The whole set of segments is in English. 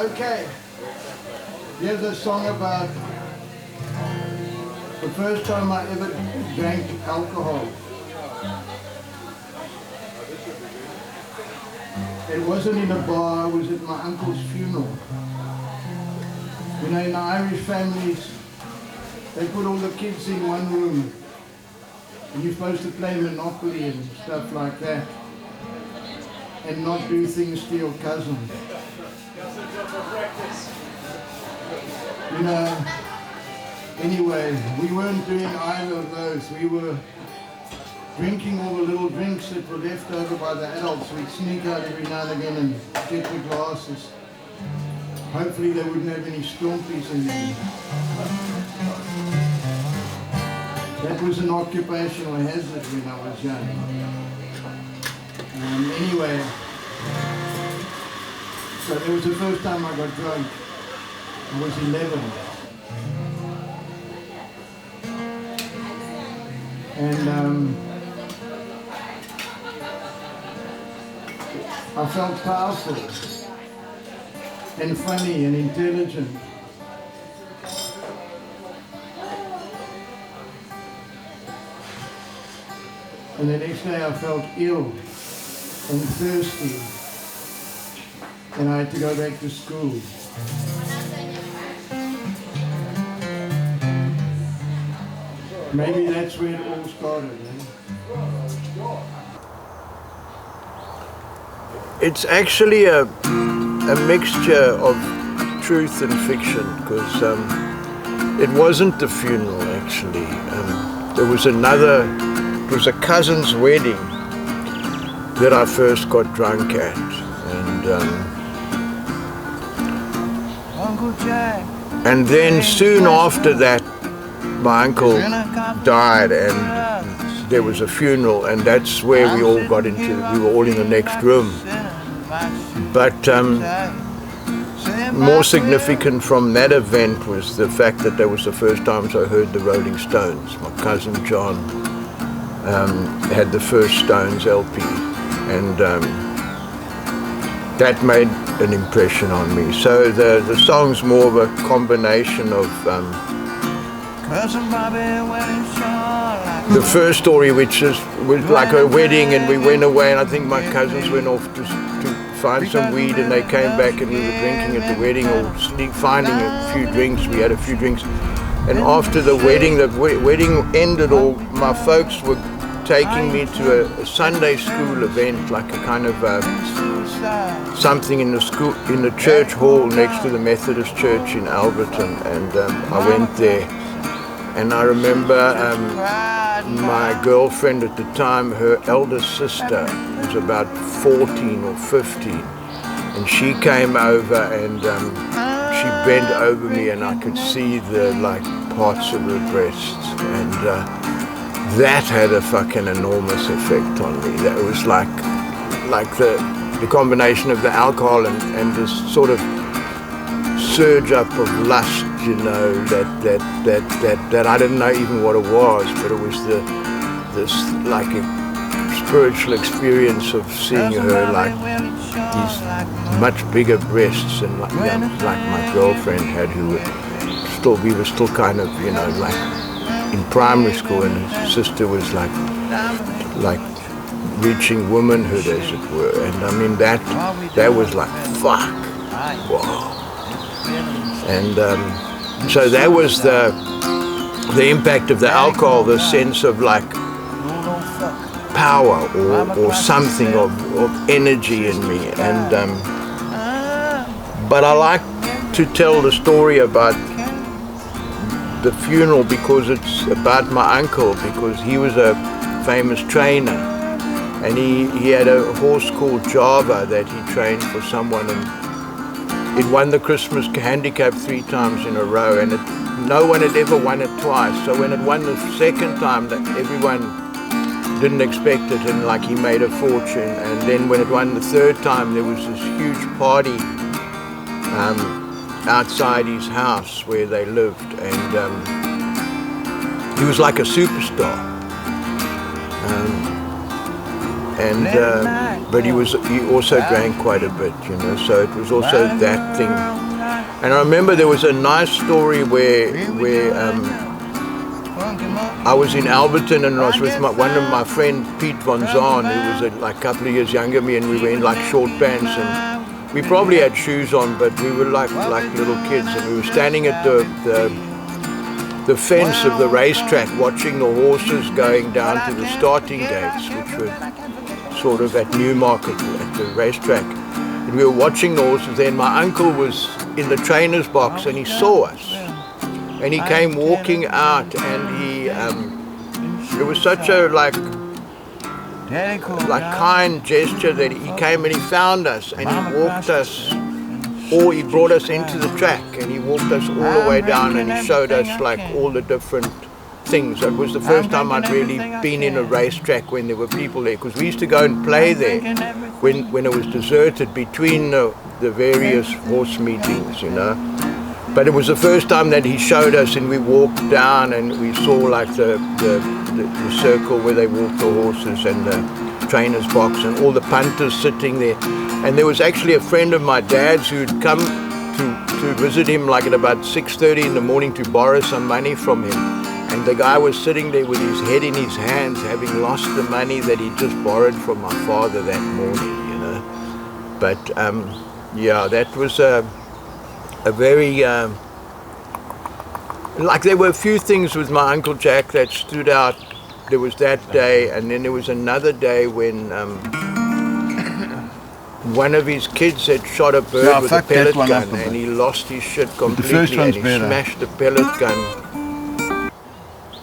Okay, here's a song about the first time I ever drank alcohol. It wasn't in a bar, it was at my uncle's funeral. You know, in the Irish families, they put all the kids in one room and you're supposed to play Monopoly and stuff like that and not do things to your cousin. You know, anyway, we weren't doing either of those. We were drinking all the little drinks that were left over by the adults. We'd sneak out every now and again and get the glasses. Hopefully they wouldn't have any stormpies in them. That was an occupational hazard when I was young. Anyway, so it was the first time I got drunk. I was 11. And I felt powerful and funny and intelligent. And the next day I felt ill and thirsty and I had to go back to school. Maybe that's where it all started. It's actually a mixture of truth and fiction, because it wasn't the funeral actually. There was it was a cousin's wedding that I first got drunk at, and then soon after that my uncle died and there was a funeral, and that's where we all got into, we were all in the next room. But more significant from that event was the fact that that was the first time I heard the Rolling Stones. My cousin John had the first Stones LP, and that made an impression on me. So the song's more of a combination of the first story, which was like a wedding, and we went away, and I think my cousins went off to find some weed, and they came back and we were drinking at the wedding, or finding a few drinks. We had a few drinks, and after the wedding ended, all my folks were taking me to a Sunday school event, like a kind of something in the school, in the church hall next to the Methodist church in Alberton, and I went there. And I remember my girlfriend at the time, her eldest sister was about 14 or 15, and she came over and she bent over me, and I could see the parts of her breasts, and that had a fucking enormous effect on me. That was like the combination of the alcohol and this sort of surge up of lust, you know, that I didn't know even what it was, but it was this like a spiritual experience of seeing her like these much bigger breasts, and like my girlfriend had, we were still kind of, you know, like in primary school, and her sister was like reaching womanhood, as it were, and I mean that was like fuck, wow. And so that was the impact of the alcohol, the sense of like power or something of energy in me. And but I like to tell the story about the funeral because it's about my uncle, because he was a famous trainer, and he had a horse called Java that he trained for someone, and it won the Christmas handicap 3 times in a row, and no one had ever won it twice. So when it won the second time, that everyone didn't expect it, and like he made a fortune. And then when it won the third time, there was this huge party outside his house where they lived, and he was like a superstar. and but he also drank quite a bit, you know. So it was also that thing. And I remember there was a nice story where I was in Alberton and I was with one of my friend Pete Von Zahn, who was like a couple of years younger than me, and we were in like short pants and we probably had shoes on, but we were like little kids, and we were standing at the fence of the racetrack watching the horses going down to the starting gates, which were sort of at Newmarket at the racetrack. And we were watching the horses there, and my uncle was in the trainer's box and he saw us. And he came walking out, and it was such a kind gesture that he came and he found us and he walked us, or he brought us into the track and he walked us all the way down and he showed us like all the different things. It was the first time I'd really been in a racetrack when there were people there, because we used to go and play there when it was deserted between the various horse meetings, you know. But it was the first time that he showed us, and we walked down and we saw like the circle where they walked the horses and the trainer's box and all the punters sitting there. And there was actually a friend of my dad's who'd come to visit him like at about 6:30 in the morning to borrow some money from him. And the guy was sitting there with his head in his hands, having lost the money that he just borrowed from my father that morning, you know. But yeah, that was a very, like there were a few things with my Uncle Jack that stood out. There was that day, and then there was another day when one of his kids had shot a bird with a pellet gun, and he lost his shit completely, and he smashed the pellet gun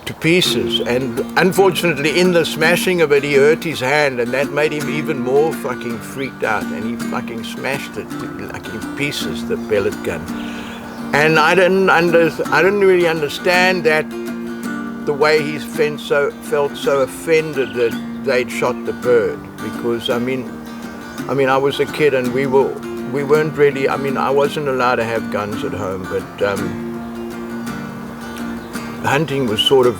to pieces. And unfortunately, in the smashing of it, he hurt his hand, and that made him even more fucking freaked out, and he fucking smashed it like in pieces, the pellet gun. And I didn't really understand that, the way he felt so offended that they'd shot the bird, because I mean I was a kid and we weren't really, I wasn't allowed to have guns at home, but hunting was sort of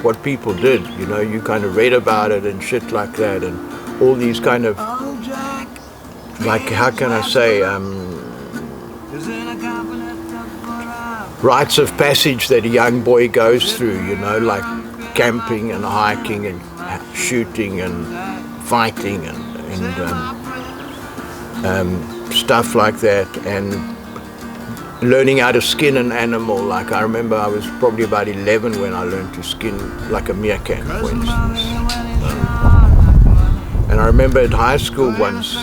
what people did, you know. You kind of read about it and shit like that, and all these kind of, like, how can I say, rites of passage that a young boy goes through, you know, like camping and hiking and shooting and fighting and stuff like that, and learning how to skin an animal. Like, I remember I was probably about 11 when I learned to skin like a meerkat, for instance. And I remember at high school once,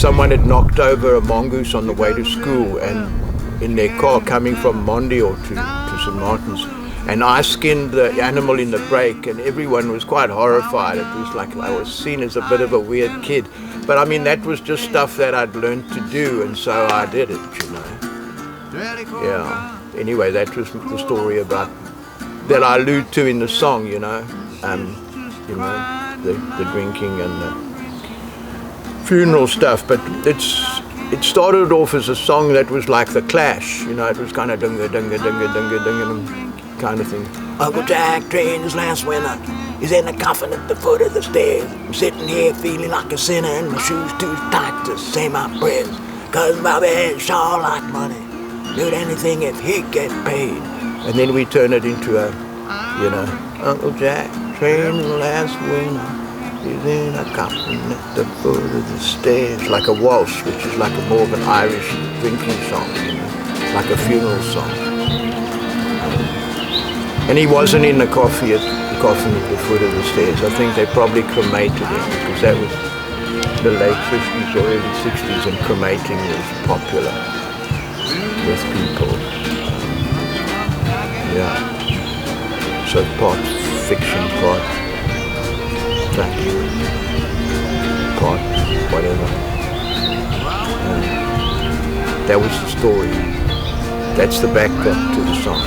someone had knocked over a mongoose on the way to school, and in their car coming from Mondial to St. Martin's, and I skinned the animal in the break, and everyone was quite horrified. It was like I was seen as a bit of a weird kid. But I mean, that was just stuff that I'd learned to do, and so I did it, you know. Yeah. Anyway, that was the story about that I allude to in the song, you know. You know, the drinking and the funeral stuff. But it started off as a song that was like the Clash, you know. It was kind of dunga dunga dunga dunga dunga kind of thing. Uncle Jack trained his last winter. He's in a coffin at the foot of the stairs. I'm sitting here feeling like a sinner, and my shoes too tight to say my prayers. Cause Bobby sure like money, do anything if he get paid. And then we turn it into a, you know, Uncle Jack trained his last winter. He's in a coffin at the foot of the stairs. Like a waltz, which is like a more of an Irish drinking song, you know, like a funeral song. And he wasn't in the coffin at the foot of the stairs. I think they probably cremated him, because that was the late 50s or early 60s, and cremating was popular with people. Yeah. So part fiction, part fact, part whatever. That was the story. That's the backdrop to the song.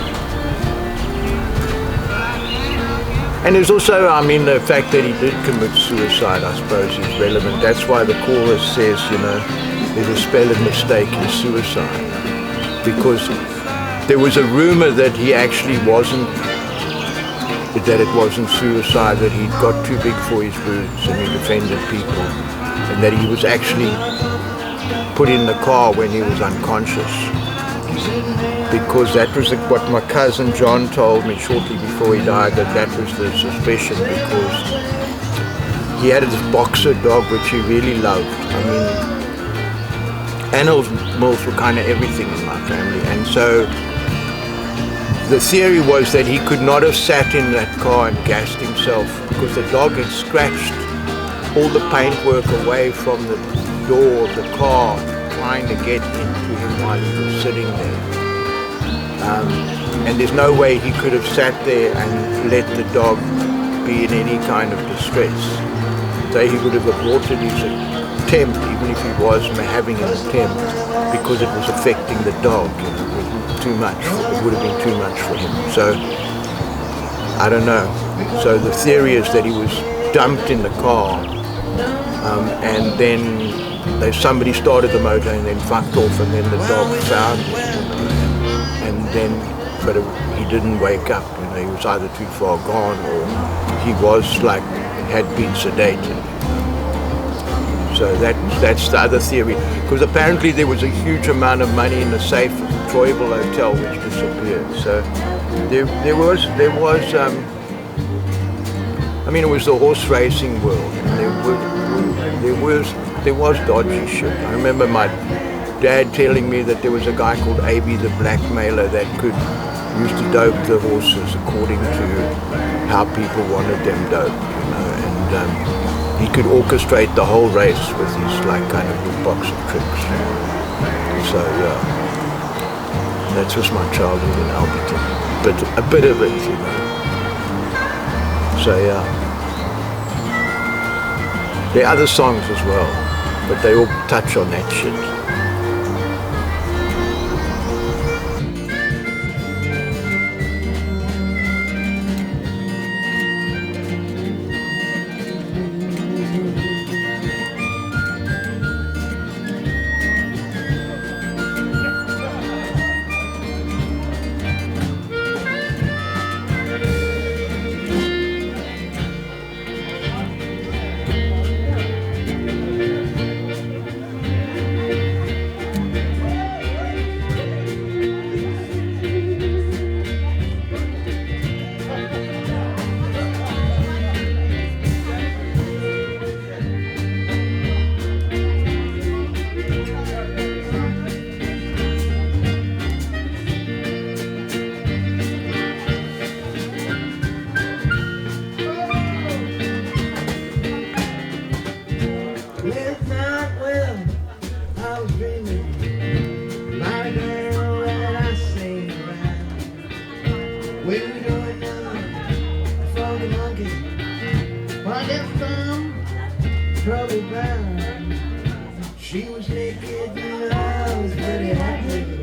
And there's also, I mean, the fact that he did commit suicide, I suppose, is relevant. That's why the chorus says, you know, there's a spelling mistake in suicide. Because there was a rumor that he actually wasn't that it wasn't suicide, that he'd got too big for his boots and he'd offended people, and that he was actually put in the car when he was unconscious. Because that was what my cousin John told me shortly before he died, that was the suspicion, because he had this boxer dog which he really loved. I mean, animals were kind of everything in my family, and so the theory was that he could not have sat in that car and gassed himself, because the dog had scratched all the paintwork away from the door of the car, trying to get into him while he was sitting there. And there's no way he could have sat there and let the dog be in any kind of distress. So he would have aborted his attempt, even if he was having an attempt, because it was affecting the dog. You know, it was too much. It would have been too much for him. So I don't know. So the theory is that he was dumped in the car, and then somebody started the motor and then fucked off, and then the dog found him, and then he didn't wake up. You know, he was either too far gone or he had been sedated. So that's the other theory, because apparently there was a huge amount of money in the safe at the Troyville Hotel which disappeared. So there was I mean, it was the horse racing world. There was dodgy shit. I remember my dad telling me that there was a guy called A.B. the blackmailer that used to dope the horses according to how people wanted them doped, you know, and he could orchestrate the whole race with his kind of little box of tricks. So yeah, that was my childhood in Alberton, but a bit of it, you know. So yeah, there are other songs as well, but they all touch on that shit. She was naked and I was very happy.